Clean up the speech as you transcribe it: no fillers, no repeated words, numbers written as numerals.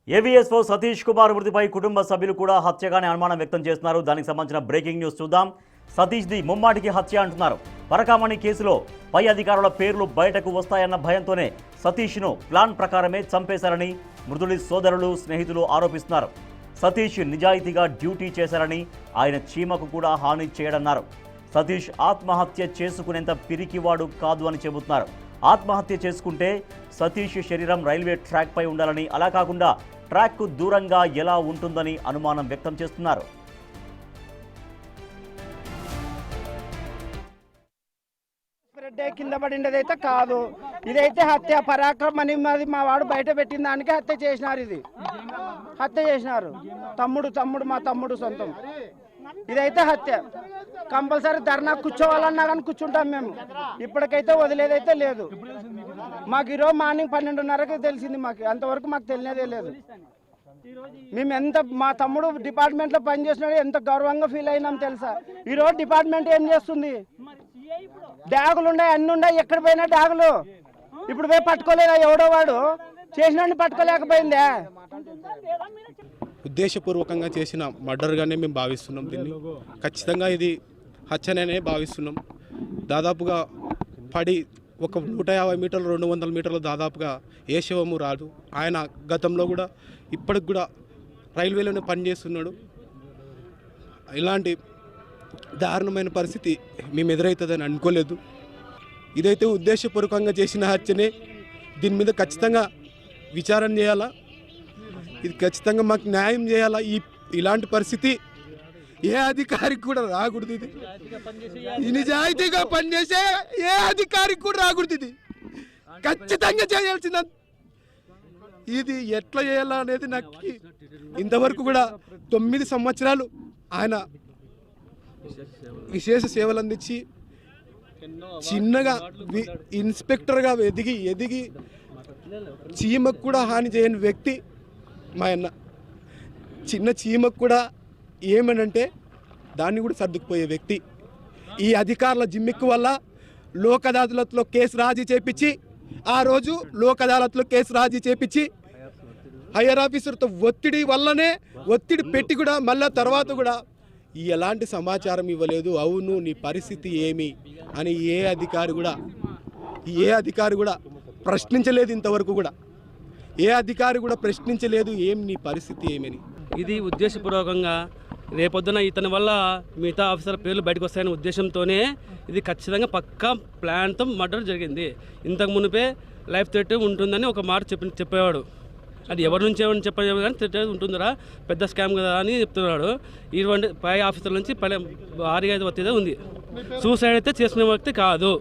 AVSO Satish Kumar మృతిపై కుటుంబ సభ్యులు కూడా హత్యగానే అనుమానం వ్యక్తం చేస్తున్నారు. దానికి సంబంధించిన బ్రేకింగ్ న్యూస్ చూద్దాం. సతీష్ది ముమ్మాటికి హత్య అంటున్నారు. పరకామణి కేసులో పై అధికారుల పేర్లు బయటకు వస్తాయన్న భయంతోనే సతీష్ను ప్లాన్ ప్రకారమే చంపేశారని మృతుడి సోదరులు, స్నేహితులు ఆరోపిస్తున్నారు. సతీష్ నిజాయితీగా డ్యూటీ చేశారని, ఆయన చీమకు కూడా హాని చేయడన్నారు. సతీష్ ఆత్మహత్య చేసుకునేంత పిరికివాడు కాదు అని చెబుతున్నారు. ఆత్మహత్య చేసుకుంటే సతీష్ శరీరం రైల్వే ట్రాక్ పై ఉండాలని, అలా కాకుండా ట్రాక్కు దూరంగా ఎలా ఉంటుందని అనుమానం వ్యక్తం చేస్తున్నారు. కింద పడిండేదైతే కాదు, ఇదైతే హత్య పరాక్రమం అని మా వాడు బయట పెట్టిన దానికి హత్య చేసినారు. ఇది హత్య చేసినారు. మా తమ్ముడు సొంతం. ఇదైతే హత్య. కంపల్సరీ ధర్నా కూర్చోవాలన్నా కానీ కూర్చుంటాం మేము. ఇప్పటికైతే వదిలేదైతే లేదు. మాకు ఈరోజు మార్నింగ్ 12:30కి తెలిసింది. మాకు అంతవరకు మాకు తెలియదే లేదు. మేము ఎంత మా తమ్ముడు డిపార్ట్మెంట్లో పనిచేసినాడు, ఎంత గౌరవంగా ఫీల్ అయినాం తెలుసా. ఈరోజు డిపార్ట్మెంట్ ఏం చేస్తుంది? డ్యాగులు ఉన్నాయి, అన్ని ఉన్నాయి. ఎక్కడ పోయినా డ్యాగులు. ఇప్పుడు పోయి పట్టుకోలేదా? ఎవడో వాడు చేసినోడిని పట్టుకోలేకపోయిందే. ఉద్దేశపూర్వకంగా చేసిన మర్డర్గానే మేము భావిస్తున్నాం. దీన్ని ఖచ్చితంగా ఇది హత్యనే భావిస్తున్నాం. దాదాపుగా పడి ఒక 150 మీటర్లు 200 మీటర్లు దాదాపుగా ఏ శవము రాదు. ఆయన గతంలో కూడా ఇప్పటికి కూడా రైల్వేలోనే పనిచేస్తున్నాడు. ఇలాంటి దారుణమైన పరిస్థితి మేము ఎదురవుతుందని అనుకోలేదు. ఇదైతే ఉద్దేశపూర్వకంగా చేసిన హత్యనే. దీని మీద ఖచ్చితంగా విచారణ చేయాలా. ఇది ఖచ్చితంగా మాకు న్యాయం చేయాలా. ఇలాంటి పరిస్థితి ఏ అధికారికి కూడా రాకూడదు. ఇది నిజాయితీగా పనిచేసే ఏ అధికారికి కూడా రాకూడదు. ఇది ఖచ్చితంగా చేయాల్సిన. ఇది ఎట్లా చేయాలా అనేది నాకు ఇంతవరకు కూడా 9 సంవత్సరాలు ఆయన విశేష సేవలు అందించి చిన్నగా ఇన్స్పెక్టర్గా ఎదిగి చీమకు కూడా హాని చేయని వ్యక్తి మా అన్న. చిన్న చీమకు కూడా ఏమనంటే దాన్ని కూడా సర్దుకుపోయే వ్యక్తి. ఈ అధికారుల జిమ్మిక్కు వల్ల లోక్ అదాలత్లో కేసు రాజీ చేపించి, ఆ రోజు లోక్ అదాలత్లో కేసు రాజీ చేపించి హయ్యర్ ఆఫీసర్తో ఒత్తిడి పెట్టి కూడా మళ్ళీ తర్వాత కూడా ఎలాంటి సమాచారం ఇవ్వలేదు. అవును నీ పరిస్థితి ఏమి అని ఏ అధికారి కూడా ప్రశ్నించలేదు. ఇంతవరకు కూడా ఏ అధికారి కూడా ప్రశ్నించలేదు ఏం నీ పరిస్థితి ఏమని. ఇది ఉద్దేశపూర్వకంగా రేపొద్దున ఇతని వల్ల మిగతా ఆఫీసర్ల పేర్లు బయటకు వస్తాయనే ఉద్దేశంతోనే ఇది ఖచ్చితంగా పక్కా ప్లాన్తో మర్డర్ జరిగింది. ఇంతకు మునిపే లైఫ్ థ్రెట్ ఉంటుందని ఒక మాట చెప్పేవాడు. అది ఎవరి నుంచి ఏమని చెప్పలేదు కానీ థ్రెట్ ఉంటుందిరా, పెద్ద స్కామ్ కదా అని చెప్తున్నాడు. ఇటువంటి పై ఆఫీసర్ల నుంచి భారీగా అయితే ఉంది. సూసైడ్ అయితే చేసుకునే వ్యక్తి కాదు.